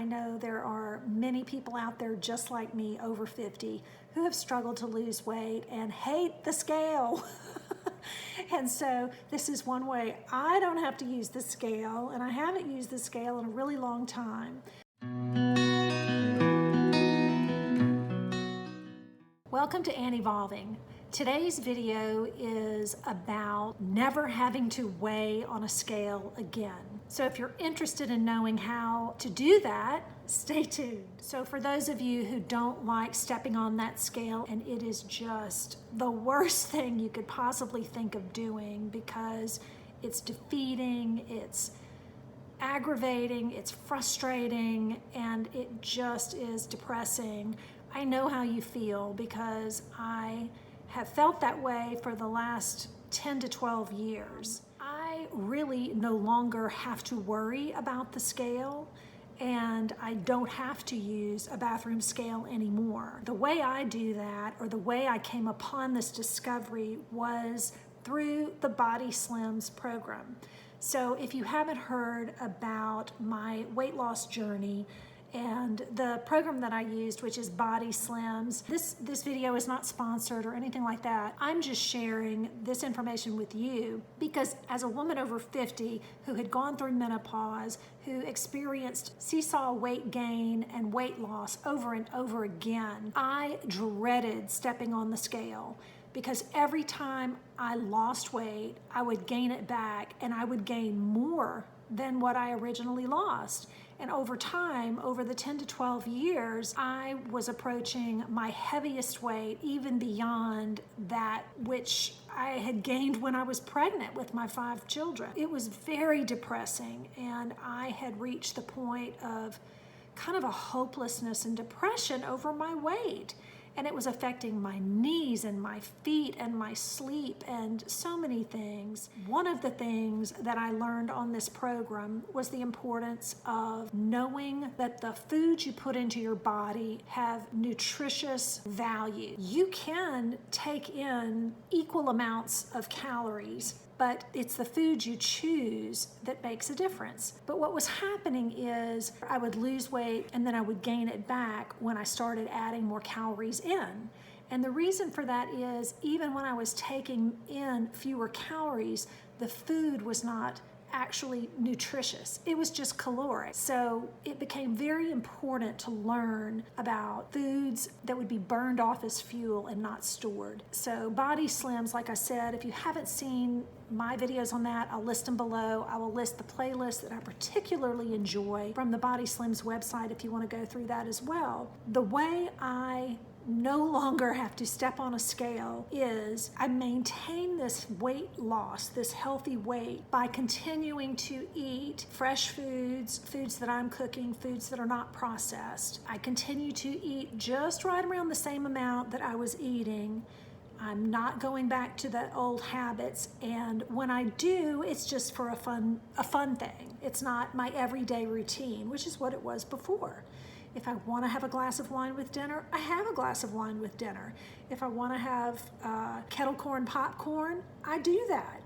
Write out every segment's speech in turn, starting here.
I know there are many people out there just like me over 50 who have struggled to lose weight and hate the scale. And so this is one way I don't have to use the scale, and I haven't used the scale in a really long time. Welcome to Annevolving. Today's video is about never having to weigh on a scale again. So if you're interested in knowing how to do that, stay tuned. So for those of you who don't like stepping on that scale, and it is just the worst thing you could possibly think of doing because it's defeating, it's aggravating, it's frustrating, and it just is depressing. I know how you feel because I have felt that way for the last 10 to 12 years. I really no longer have to worry about the scale, and I don't have to use a bathroom scale anymore. The way I do that, or the way I came upon this discovery, was through the Body Slims program. So if you haven't heard about my weight loss journey and the program that I used, which is Body Slims, this video is not sponsored or anything like that. I'm just sharing this information with you because as a woman over 50 who had gone through menopause, who experienced seesaw weight gain and weight loss over and over again, I dreaded stepping on the scale, because every time I lost weight, I would gain it back, and I would gain more than what I originally lost. And over time, over the 10 to 12 years, I was approaching my heaviest weight, even beyond that which I had gained when I was pregnant with my 5 children. It was very depressing, and I had reached the point of kind of a hopelessness and depression over my weight. And it was affecting my knees and my feet and my sleep and so many things. One of the things that I learned on this program was the importance of knowing that the foods you put into your body have nutritious value. You can take in equal amounts of calories, but it's the food you choose that makes a difference. But what was happening is I would lose weight and then I would gain it back when I started adding more calories in. And the reason for that is even when I was taking in fewer calories, the food was not actually nutritious. It was just caloric. So it became very important to learn about foods that would be burned off as fuel and not stored. So Body Slims, like I said, if you haven't seen my videos on that, I'll list them below. I will list the playlist that I particularly enjoy from the Body Slims website if you want to go through that as well. The way I no longer have to step on a scale is I maintain this weight loss, this healthy weight, by continuing to eat fresh foods, foods that I'm cooking, foods that are not processed. I continue to eat just right around the same amount that I was eating. I'm not going back to the old habits, and when I do, it's just for a fun thing. It's not my everyday routine, which is what it was before. If I want to have a glass of wine with dinner, I have a glass of wine with dinner. If I want to have kettle corn popcorn, I do that.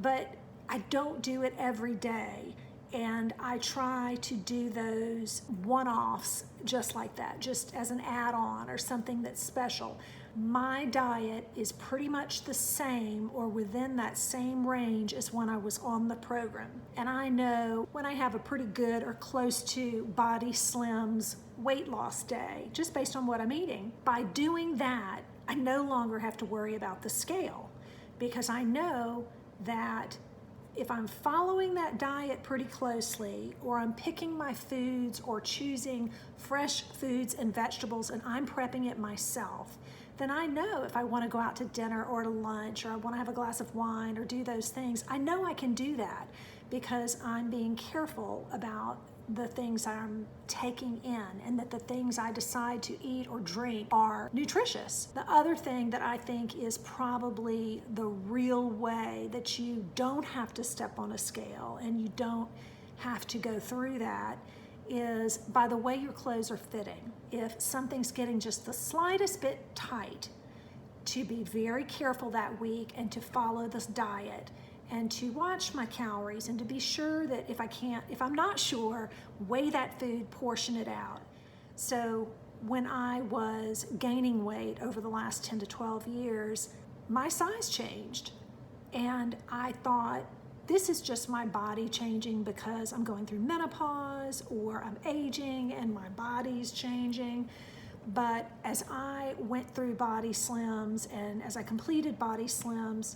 But I don't do it every day. And I try to do those one-offs just like that, just as an add-on or something that's special. My diet is pretty much the same or within that same range as when I was on the program. And I know when I have a pretty good or close to Body Slims weight loss day, just based on what I'm eating. By doing that, I no longer have to worry about the scale, because I know that if I'm following that diet pretty closely, or I'm picking my foods or choosing fresh foods and vegetables and I'm prepping it myself, then I know if I want to go out to dinner or to lunch, or I want to have a glass of wine or do those things, I know I can do that because I'm being careful about the things I'm taking in, and that the things I decide to eat or drink are nutritious. The other thing that I think is probably the real way that you don't have to step on a scale and you don't have to go through that is by the way your clothes are fitting. If something's getting just the slightest bit tight, to be very careful that week and to follow this diet and to watch my calories and to be sure that if I'm not sure, weigh that food, portion it out. So when I was gaining weight over the last 10 to 12 years, my size changed. And I thought, this is just my body changing because I'm going through menopause or I'm aging and my body's changing. But as I went through Body Slims and as I completed Body Slims,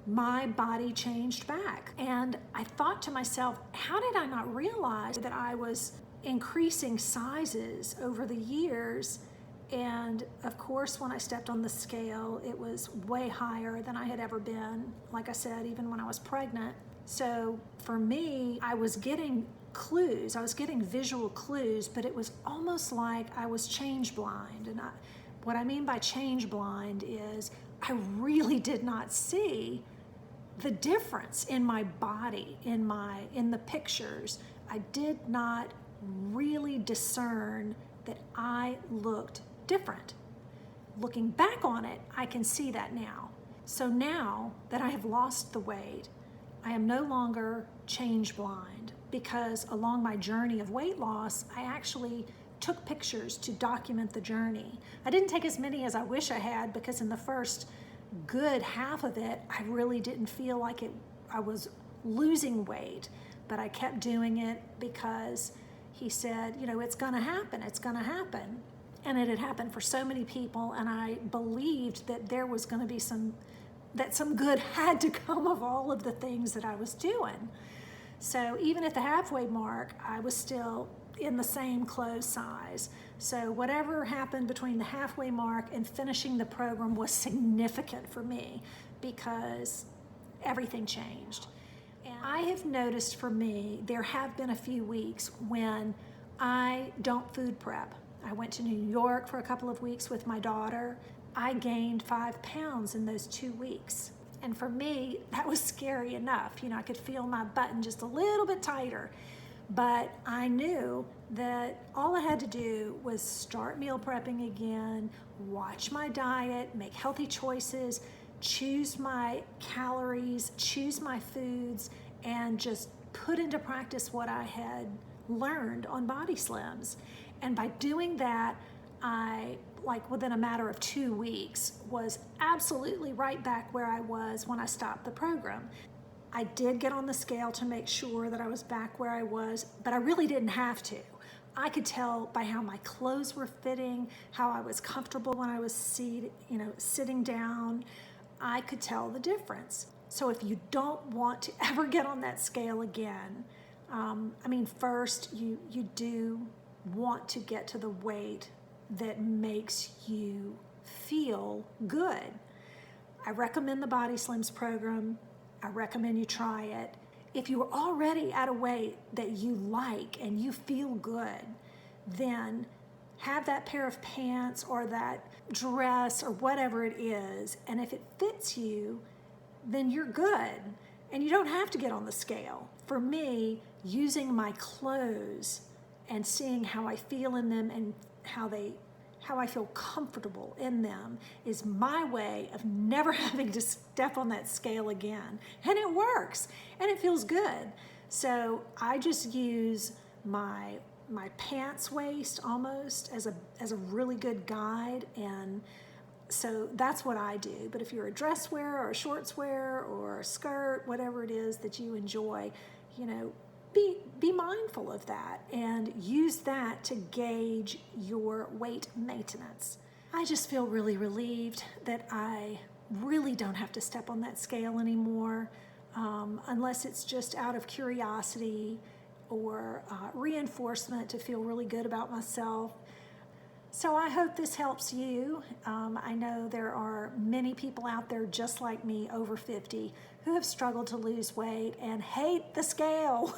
my body changed back. And I thought to myself, how did I not realize that I was increasing sizes over the years? And of course, when I stepped on the scale, it was way higher than I had ever been. Like I said, even when I was pregnant. So for me, I was getting clues. I was getting visual clues, but it was almost like I was change blind. And what I mean by change blind is I really did not see the difference in my body, in the pictures. I did not really discern that I looked different. Looking back on it, I can see that now. So now that I have lost the weight, I am no longer change blind, because along my journey of weight loss, I actually took pictures to document the journey. I didn't take as many as I wish I had, because in the first good half of it, I really didn't feel like I was losing weight, but I kept doing it because he said, it's gonna happen, it's gonna happen. And it had happened for so many people, and I believed that there was gonna be some good had to come of all of the things that I was doing. So even at the halfway mark, I was still in the same clothes size. So whatever happened between the halfway mark and finishing the program was significant for me, because everything changed. And I have noticed, for me, there have been a few weeks when I don't food prep. I went to New York for a couple of weeks with my daughter. I gained 5 pounds in those 2 weeks. And for me, that was scary enough. I could feel my button just a little bit tighter. But I knew that all I had to do was start meal prepping again, watch my diet, make healthy choices, choose my calories, choose my foods, and just put into practice what I had learned on Body Slims. And by doing that, I, within a matter of 2 weeks, was absolutely right back where I was when I stopped the program. I did get on the scale to make sure that I was back where I was, but I really didn't have to. I could tell by how my clothes were fitting, how I was comfortable when I was sitting down. I could tell the difference. So if you don't want to ever get on that scale again, first you do want to get to the weight that makes you feel good. I recommend the Body Slims program. I recommend you try it. If you are already at a weight that you like and you feel good, then have that pair of pants or that dress or whatever it is, and if it fits you, then you're good. And you don't have to get on the scale. For me, using my clothes and seeing how I feel in them and how I feel comfortable in them is my way of never having to step on that scale again. And it works, and it feels good. So I just use my pants waist almost as a really good guide, and so that's what I do. But if you're a dress wearer or a shorts wearer or a skirt, whatever it is that you enjoy, be mindful of that and use that to gauge your weight maintenance. I just feel really relieved that I really don't have to step on that scale anymore, unless it's just out of curiosity or reinforcement to feel really good about myself. So I hope this helps you. I know there are many people out there just like me, over 50, who have struggled to lose weight and hate the scale.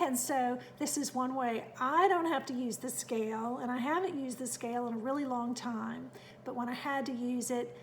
And so this is one way I don't have to use the scale, and I haven't used the scale in a really long time. But when I had to use it,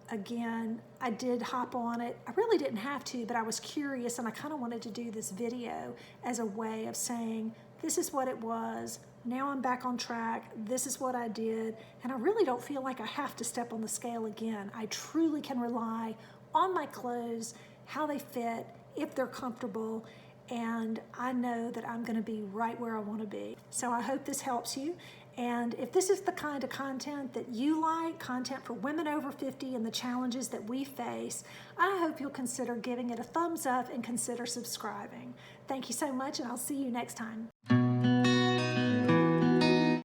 again, I did hop on it. I really didn't have to, but I was curious, and I kind of wanted to do this video as a way of saying, this is what it was. Now I'm back on track. This is what I did. And I really don't feel like I have to step on the scale again. I truly can rely on my clothes, how they fit, if they're comfortable, and I know that I'm going to be right where I want to be. So I hope this helps you. And if this is the kind of content that you like, content for women over 50 and the challenges that we face, I hope you'll consider giving it a thumbs up and consider subscribing. Thank you so much, and I'll see you next time.